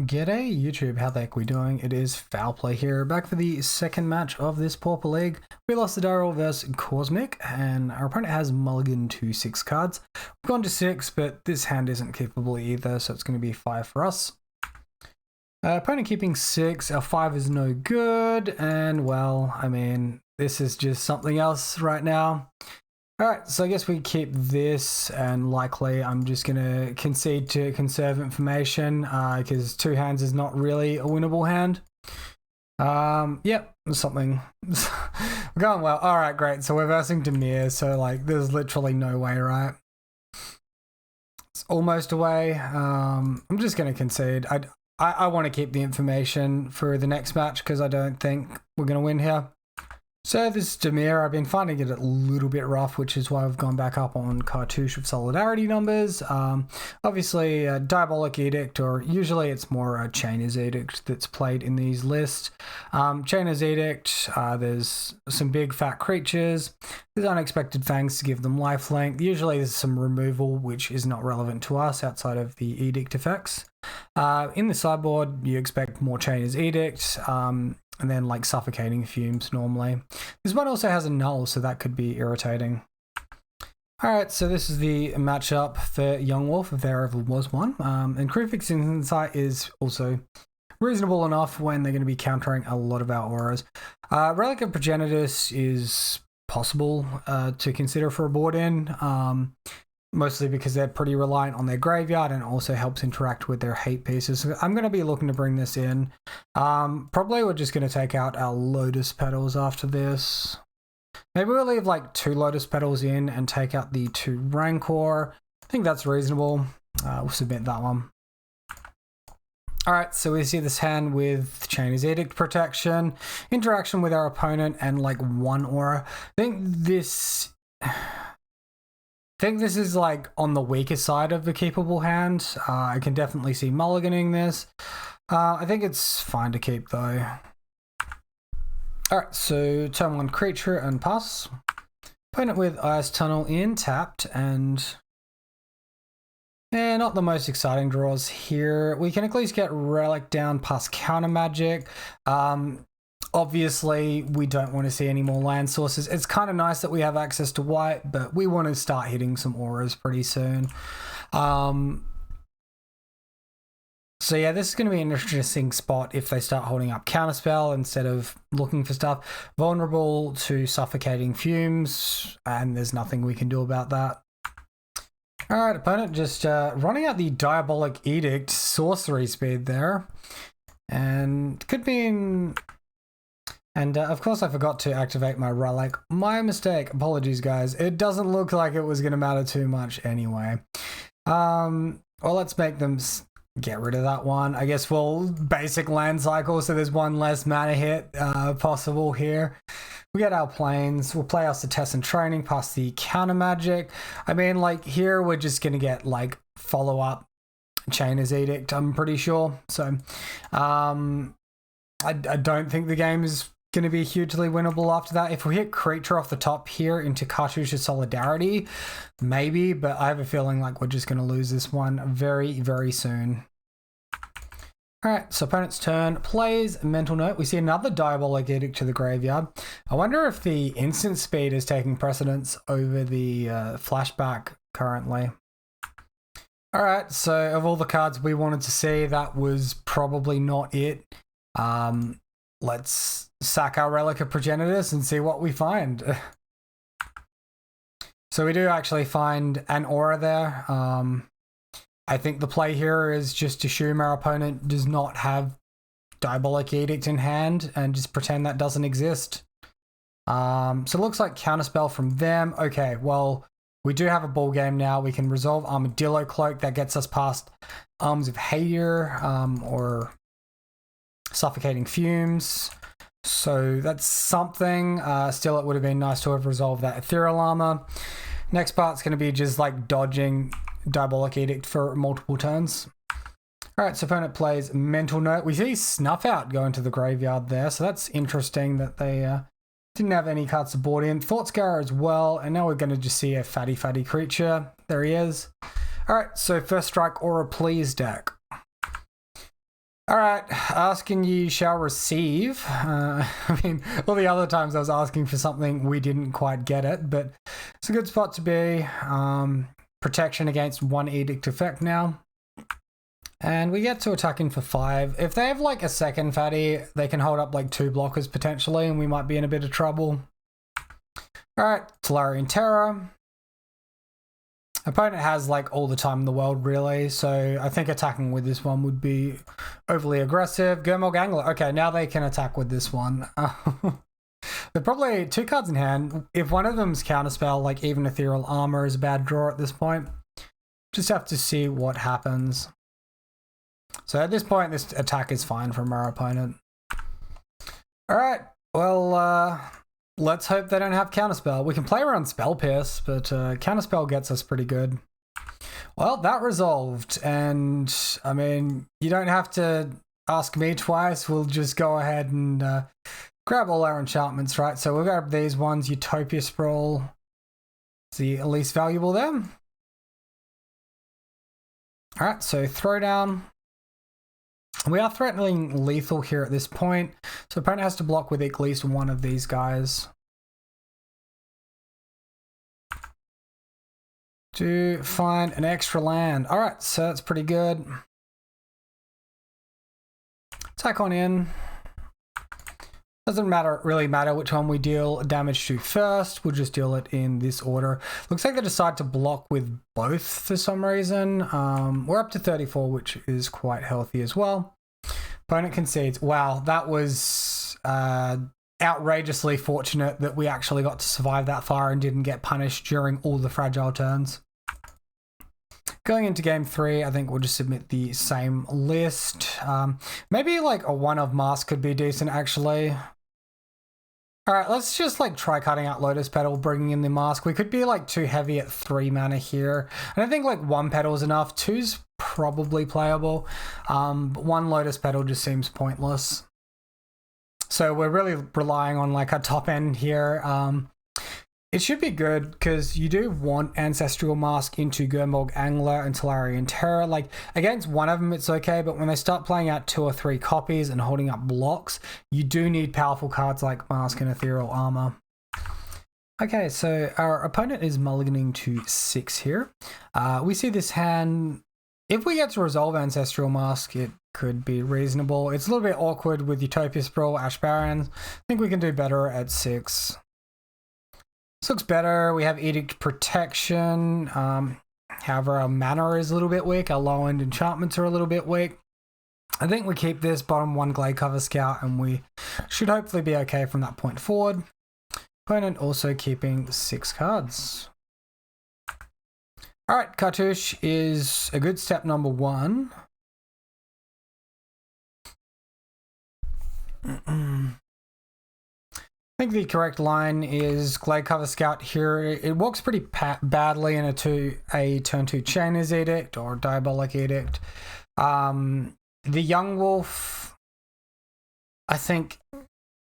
G'day YouTube, how the heck we doing? It is Foul Play here, back for the second match of this Pauper League. We lost the Daryl versus Cosmic, and our opponent has mulligan to 6 cards. We've gone to 6, but this hand isn't keepable either, so it's going to be 5 for us. Opponent keeping 6, our 5 is no good, and well, I mean, this is just something else right now. Alright, so I guess we keep this, and likely I'm just going to concede to conserve information, because 2 hands is not really a winnable hand. Yep, something. We're going well. Alright, great. So we're versing Dimir, so like there's literally no way, right? It's almost away. I'm just going to concede. I want to keep the information for the next match because I don't think we're going to win here. So this is Dimir. I've been finding it a little bit rough, which is why I've gone back up on cartouche of solidarity numbers. Obviously, Diabolic Edict, or usually it's more a Chainer's Edict that's played in these lists. Chainer's Edict, there's some big fat creatures. There's unexpected fangs to give them lifelink. Usually there's some removal, which is not relevant to us outside of the Edict effects. In the sideboard, you expect more Chainer's Edict, and then like suffocating fumes normally. This one also has a null, so that could be irritating. Alright, so this is the matchup for Young Wolf, if there ever was one. And Crucifix Insight is also reasonable enough when they're going to be countering a lot of our auras. Relic of Progenitus is possible to consider for a board in. Mostly because they're pretty reliant on their graveyard and also helps interact with their hate pieces. So I'm going to be looking to bring this in. Probably we're just going to take out our Lotus Petals after this. Maybe we'll leave like 2 Lotus Petals in and take out the 2 Rancor. I think that's reasonable. We'll submit that one. Alright, so we see this hand with Chainer's Edict protection, interaction with our opponent, and like 1 aura. I think this is like on the weaker side of the keepable hand. I can definitely see mulliganing this. I think it's fine to keep though. Alright, so turn 1 creature and pass. Opponent with Ice Tunnel in, tapped, and not the most exciting draws here. We can at least get Relic down past Counter Magic. Obviously, we don't want to see any more land sources. It's kind of nice that we have access to white, but we want to start hitting some auras pretty soon. So yeah, this is going to be an interesting spot if they start holding up Counterspell instead of looking for stuff. Vulnerable to suffocating fumes, and there's nothing we can do about that. Alright, opponent just running out the Diabolic Edict sorcery speed there. And could be in... And of course I forgot to activate my Relic. My mistake. Apologies, guys. It doesn't look like it was going to matter too much anyway. Well, let's make them get rid of that one. I guess we'll basic land cycle, so there's 1 less mana hit possible here. We get our planes. We'll play our Setessan Training past the Counter Magic. I mean, like, here we're just going to get, like, follow-up Chainer's Edict, I'm pretty sure. So, I don't think the game is going to be hugely winnable after that. If we hit creature off the top here into Cartouche of Solidarity, maybe, but I have a feeling like we're just going to lose this one very, very soon. Alright, so opponent's turn, plays Mental Note. We see another Diabolic Edict to the graveyard. I wonder if the instant speed is taking precedence over the flashback currently. Alright, so of all the cards we wanted to see, that was probably not it. Let's sack our Relic of Progenitus and see what we find. So we do actually find an aura there. I think the play here is just assume our opponent does not have Diabolic Edict in hand and just pretend that doesn't exist. So it looks like Counterspell from them. Okay, well, we do have a ball game now. We can resolve Armadillo Cloak. That gets us past Arms of Hadir, or Suffocating Fumes. So that's something. Still, it would have been nice to have resolved that Ethereal Armor. Next part's going to be just like dodging Diabolic Edict for multiple turns. Alright, so opponent plays Mental Note. We see Snuff Out go into the graveyard there, so that's interesting that they didn't have any cards to board in. Thought Scour as well, and now we're going to just see a fatty creature. There he is. Alright, so first strike Aura Please deck. All right, asking you shall receive. I mean, all the other times I was asking for something, we didn't quite get it, but it's a good spot to be. Protection against 1 edict effect now. And we get to attacking for 5. If they have like a second fatty, they can hold up like 2 blockers potentially, and we might be in a bit of trouble. All right, Tolarian Terror. Opponent has like all the time in the world really, so I think attacking with this one would be overly aggressive. Gurmog Angler. Okay, now they can attack with this one. They're probably 2 cards in hand. If one of them's counterspell, like even Ethereal Armor is a bad draw at this point. Just have to see what happens. So at this point, this attack is fine from our opponent. All right, well, let's hope they don't have Counterspell. We can play around Spell Pierce, but Counterspell gets us pretty good. Well, that resolved, and I mean, you don't have to ask me twice. We'll just go ahead and grab all our enchantments, right? So we'll grab these ones. Utopia Sprawl is the least valuable there. All right, so Throwdown. We are threatening lethal here at this point, so opponent has to block with at least one of these guys. To find an extra land. All right, so that's pretty good. Attack on in. Doesn't really matter which one we deal damage to first. We'll just deal it in this order. Looks like they decide to block with both for some reason. We're up to 34, which is quite healthy as well. Opponent concedes. Wow, that was outrageously fortunate that we actually got to survive that far and didn't get punished during all the fragile turns. Going into game 3, I think we'll just submit the same list. Maybe like a one of Mask could be decent actually. All right, let's just like try cutting out Lotus Petal, bringing in the Mask. We could be like too heavy at 3 mana here. I don't think like 1 Petal is enough. 2's probably playable. But 1 Lotus Petal just seems pointless. So we're really relying on like a top end here. It should be good because you do want Ancestral Mask into Gurmog Angler and Tolarian Terror. Like against one of them it's okay, but when they start playing out 2 or 3 copies and holding up blocks, you do need powerful cards like Mask and Ethereal Armor. Okay, so our opponent is mulliganing to 6 here. We see this hand. If we get to resolve Ancestral Mask, it could be reasonable. It's a little bit awkward with Utopia Sprawl, Ash Barrens. I think we can do better at 6. This looks better. We have Edict Protection. However, our mana is a little bit weak. Our low-end enchantments are a little bit weak. I think we keep this bottom 1 Glade Cover Scout and we should hopefully be okay from that point forward. Opponent also keeping 6 cards. All right, Cartouche is a good step number 1. I think the correct line is Glade Cover Scout here. It works pretty badly in a turn 2 Chainer's Edict or Diabolic Edict. The Young Wolf, I think,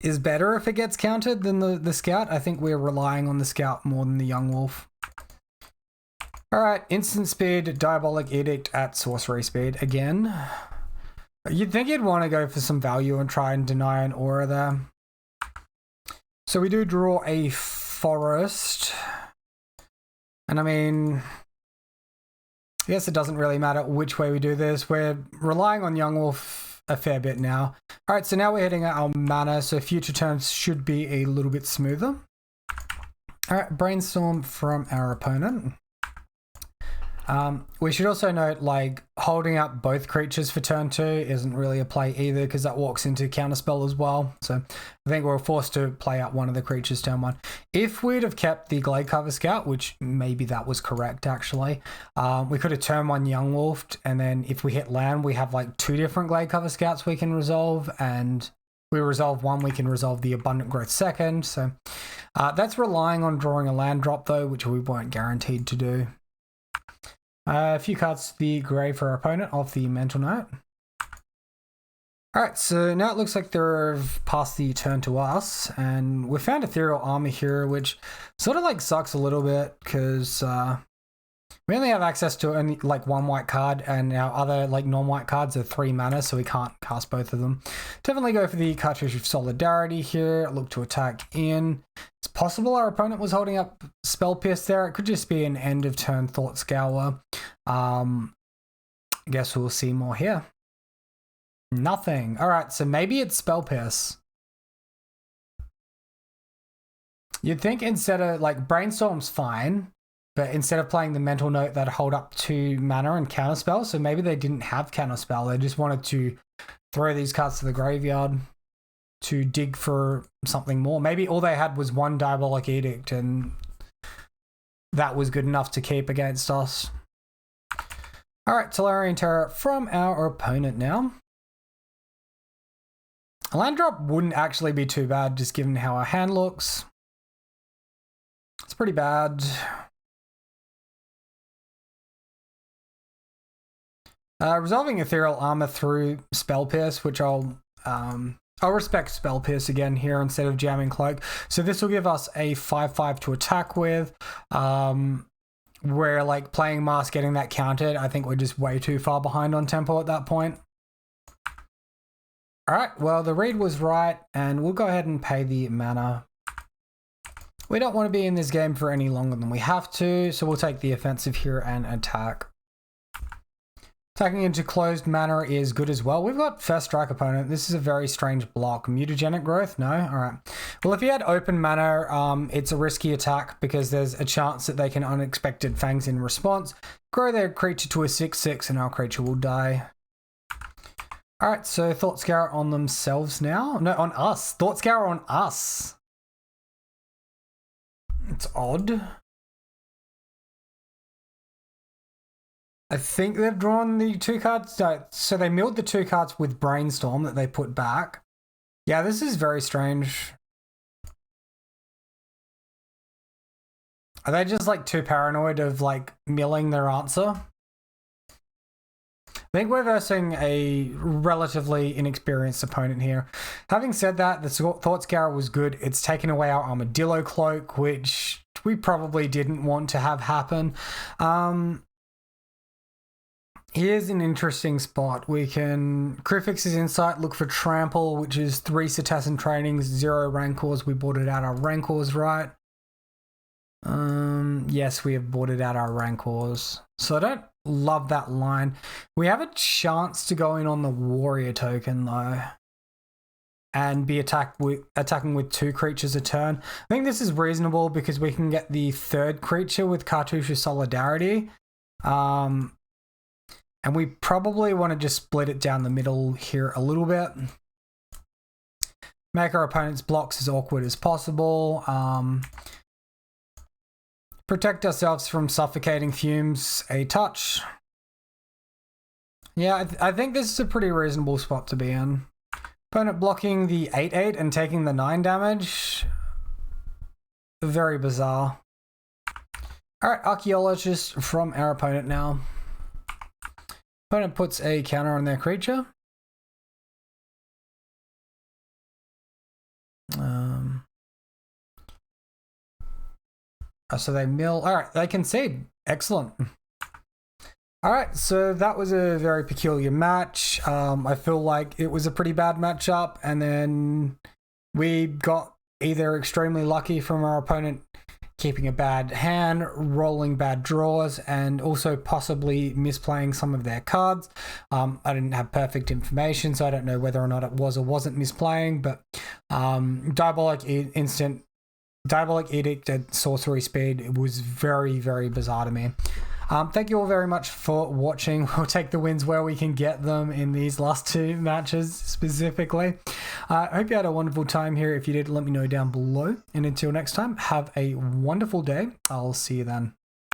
is better if it gets countered than the Scout. I think we're relying on the Scout more than the Young Wolf. All right, Instant Speed, Diabolic Edict at Sorcery Speed again. You'd think you'd want to go for some value and try and deny an aura there. So we do draw a forest. And I mean, I guess it doesn't really matter which way we do this. We're relying on Young Wolf a fair bit now. All right, so now we're hitting our mana, so future turns should be a little bit smoother. All right, Brainstorm from our opponent. We should also note, like, holding up both creatures for turn 2 isn't really a play either because that walks into Counterspell as well. So I think we're forced to play out one of the creatures turn 1. If we'd have kept the Glade Cover Scout, which maybe that was correct actually, we could have turn 1 Young Wolfed, and then if we hit land, we have like 2 different Glade Cover Scouts we can resolve, and we resolve one, we can resolve the Abundant Growth second. So that's relying on drawing a land drop though, which we weren't guaranteed to do. A few cards to the grave for our opponent off the mental note. Alright, so now it looks like they've passed the turn to us, and we found Ethereal Armor here, which sort of like sucks a little bit because We only have access to only like one white card, and our other like non-white cards are 3 mana, so we can't cast both of them. Definitely go for the Cartouche of Solidarity here. Look to attack in. It's possible our opponent was holding up Spell Pierce there. It could just be an end of turn Thought Scour. I guess we'll see more here. Nothing. All right, so maybe it's Spell Pierce. You'd think instead of like Brainstorm's fine, but instead of playing the Mental Note, they'd hold up 2 mana and counterspell. So maybe they didn't have counterspell. They just wanted to throw these cards to the graveyard to dig for something more. Maybe all they had was 1 Diabolic Edict, and that was good enough to keep against us. All right, Tolarian Terror from our opponent now. A land drop wouldn't actually be too bad, just given how our hand looks. It's pretty bad. Resolving Ethereal Armor through Spell Pierce, which I'll respect Spell Pierce again here instead of jamming Cloak. So this will give us a 5/5 to attack with. Where like playing Mask, getting that countered, I think we're just way too far behind on tempo at that point. All right, well, the read was right, and we'll go ahead and pay the mana. We don't want to be in this game for any longer than we have to, so we'll take the offensive here and attack. Attacking into closed mana is good as well. We've got First Strike opponent. This is a very strange block. Mutagenic Growth? No? All right. Well, if he had open mana, it's a risky attack because there's a chance that they can Unexpected Fangs in response. Grow their creature to a 6/6 and our creature will die. All right, so Thought Scour on themselves now. No, on us. Thought Scour on us. It's odd. I think they've drawn the 2 cards. So they milled the 2 cards with Brainstorm that they put back. Yeah, this is very strange. Are they just like too paranoid of like milling their answer? I think we're versing a relatively inexperienced opponent here. Having said that, the Thought Scour was good. It's taken away our Armadillo Cloak, which we probably didn't want to have happen. Here's an interesting spot. We can Crufix's Insight, look for Trample, which is 3 Cetacean Trainings, 0 Rancors. We boarded out our Rancors, right? Yes, we have boarded out our Rancors. So I don't love that line. We have a chance to go in on the Warrior token, though, and be attacking with 2 creatures a turn. I think this is reasonable because we can get the 3rd creature with Cartouche of Solidarity. And we probably want to just split it down the middle here a little bit. Make our opponent's blocks as awkward as possible. Protect ourselves from suffocating fumes a touch. Yeah, I think this is a pretty reasonable spot to be in. Opponent blocking the 8/8 and taking the 9 damage. Very bizarre. All right, Archaeologist from our opponent now. Opponent puts a counter on their creature. So they mill. All right, they concede. Excellent. All right, so that was a very peculiar match. I feel like it was a pretty bad matchup, and then we got either extremely lucky from our opponent keeping a bad hand, rolling bad draws, and also possibly misplaying some of their cards. I didn't have perfect information, so I don't know whether or not it was or wasn't misplaying, but Diabolic Edict at sorcery speed, it was very, very bizarre to me. Thank you all very much for watching. We'll take the wins where we can get them in these last 2 matches specifically. I hope you had a wonderful time here. If you did, let me know down below. And until next time, have a wonderful day. I'll see you then.